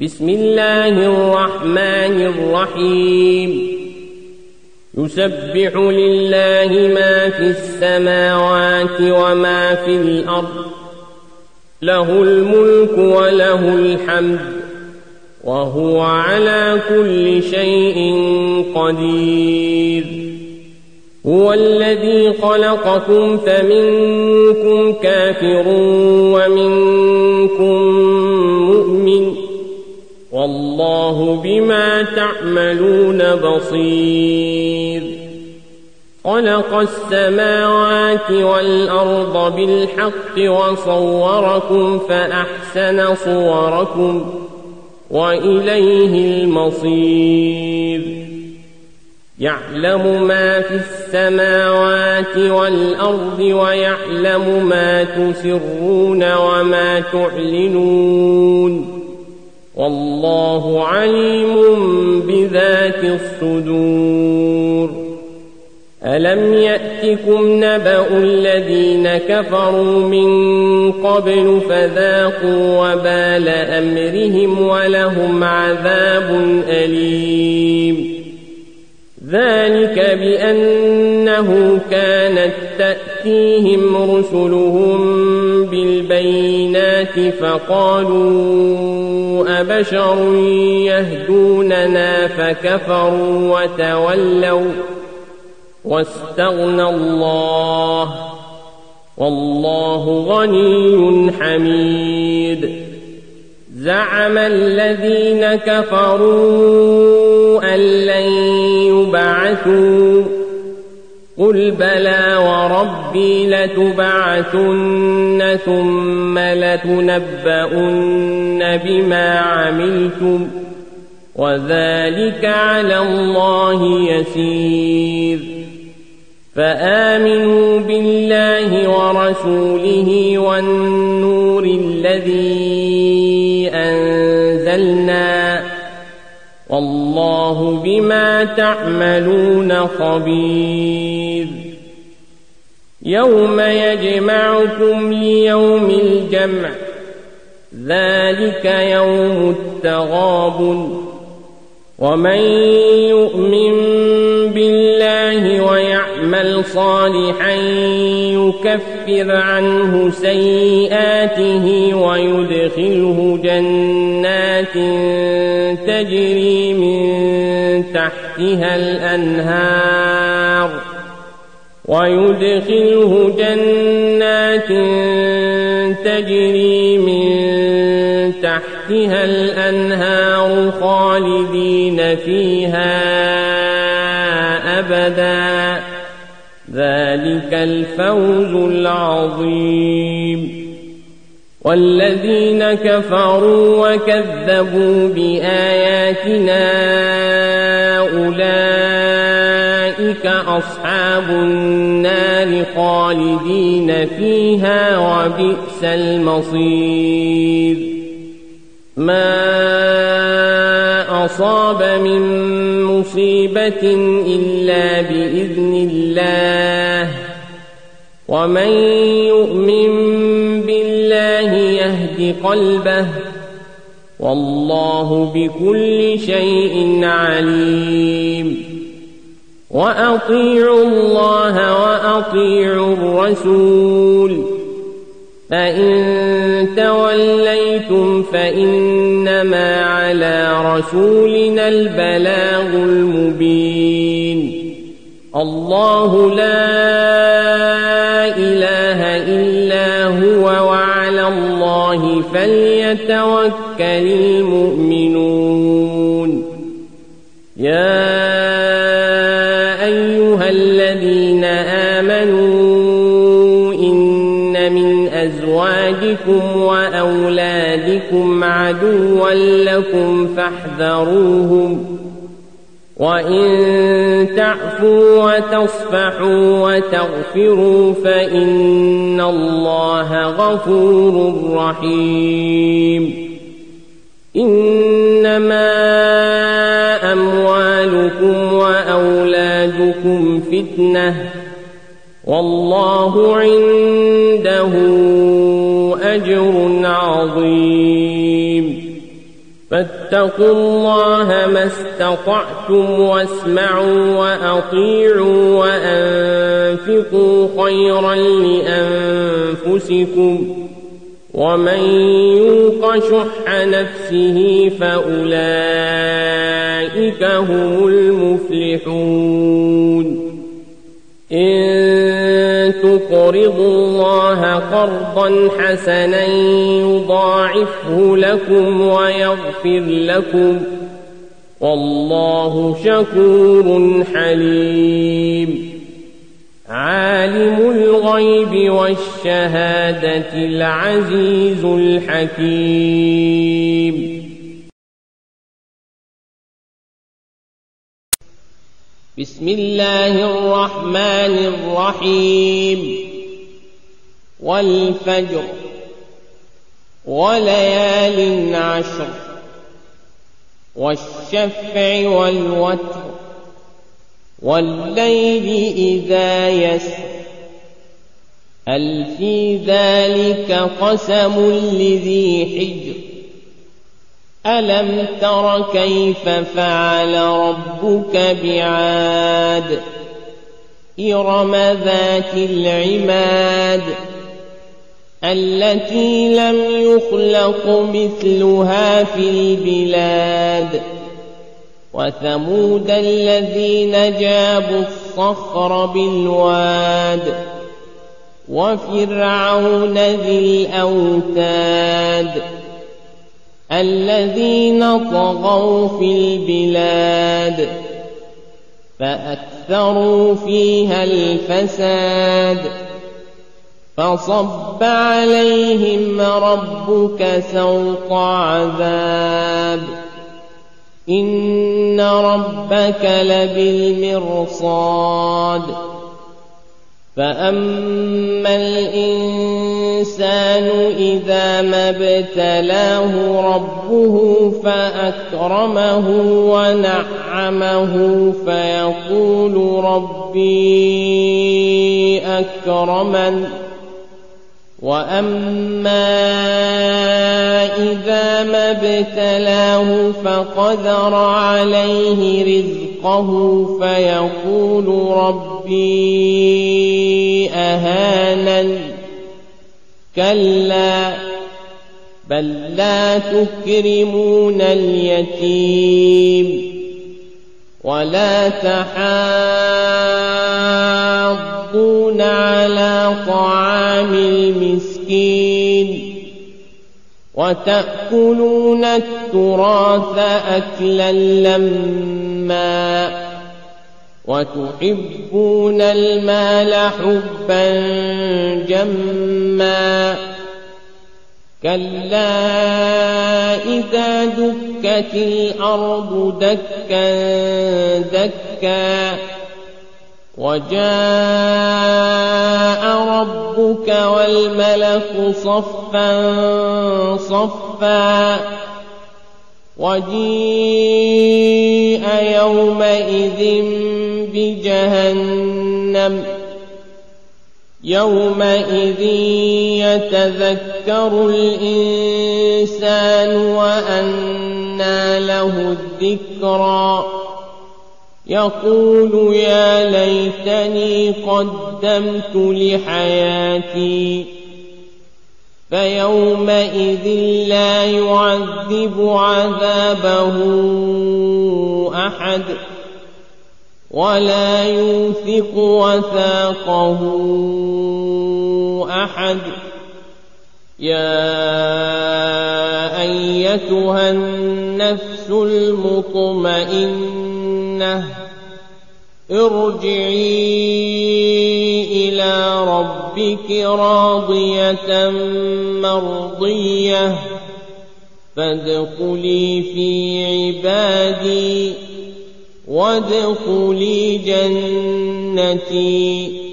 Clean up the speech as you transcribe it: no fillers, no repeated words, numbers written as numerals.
بسم الله الرحمن الرحيم يسبح لله ما في السماوات وما في الأرض له الملك وله الحمد وهو على كل شيء قدير هو الذي خلقكم فمنكم كافر ومنكم مؤمن والله بما تعملون بصير خلق السماوات والأرض بالحق وصوركم فأحسن صوركم وإليه المصير يعلم ما في السماوات والأرض ويعلم ما تسرون وما تعلنون والله عليم بذات الصدور ألم يأتكم نبأ الذين كفروا من قبل فذاقوا وبال أمرهم ولهم عذاب أليم ذلك بأنه كانت تأتيهم رسلهم بالبينات فقالوا أبشر يهدوننا فكفروا وتولوا واستغنى الله والله غني حميد زعم الذين كفروا أن لن يبعثوا قل بلى وربي لتبعثن ثم لتنبؤن بما عملتم وذلك على الله يسير فآمنوا بالله ورسوله والنور الذي أنزلنا والله بما تعملون خبير يوم يجمعكم ليوم الجمع ذلك يوم التغابن ومن يؤمن بالله ويعمل صالحا يكفر عنه سيئاته ويدخله جنات تجري من تحتها الأنهار خالدين فيها أبدا ذلك الفوز العظيم والذين كفروا وكذبوا بآياتنا أولئك أصحاب النار خالدين فيها وبئس المصير ما أصاب من مصيبة إلا بإذن الله ومن يؤمن بالله يهد قلبه والله بكل شيء عليم وأطيعوا الله وأطيعوا الرسول فإن توليتم فإنما على رسولنا البلاغ المبين الله لا إله إلا هو وعلى الله فليتوكل المؤمنون يا أيها الذين آمنوا إن من أزواجكم وأولادكم عدوا لكم فاحذروهم وإن تعفوا وتصفحوا وتغفروا فإن الله غفور رحيم إنما أموالكم وأولادكم فتنة والله عنده أجر عظيم فاتقوا الله ما استطعتم واسمعوا وأطيعوا وأنفقوا خيرا لأنفسكم ومن يوق شح نفسه فأولئك هم المفلحون إن تقرضوا الله قرضا حسنا يضاعفه لكم ويغفر لكم والله شكور حليم عالم الغيب والشهادة العزيز الحكيم بسم الله الرحمن الرحيم والفجر وليال عشر والشفع والوتر والليل إذا يسر هل في ذلك قسم لذي حجر ألم تر كيف فعل ربك بعاد إرم ذات العماد التي لم يخلق مثلها في البلاد وثمود الذين جابوا الصخر بالواد وفرعون ذي الأوتاد الذين طغوا في البلاد فأكثروا فيها الفساد فصب عليهم ربك سوط عذاب إن ربك لبالمرصاد فأما الإنسان إذا ما ابتلاه ربه فأكرمه ونعمه فيقول ربي أكرمن وأما إذا ما ابتلاه فقدر عليه رزقه فيقول ربي أهانن كلا بل لا تكرمون اليتيم ولا تحاضون على طعام المسكين وتأكلون التراث أكلا لما وتحبون المال حبا جما كلا إذا دكت الأرض دكا دكا وجاء ربك والملك صفا صفا وجيء يومئذ بجهنم يومئذ يتذكر الإنسان وأنى له الذكرى يقول يا ليتني قدمت لحياتي فيومئذ لا يعذب عذابه أحد ولا يوثق وثاقه أحد يا أيتها النفس المطمئنة ارجعي إلى ربك راضية مرضية فادخلي في عبادي وادخلي جنتي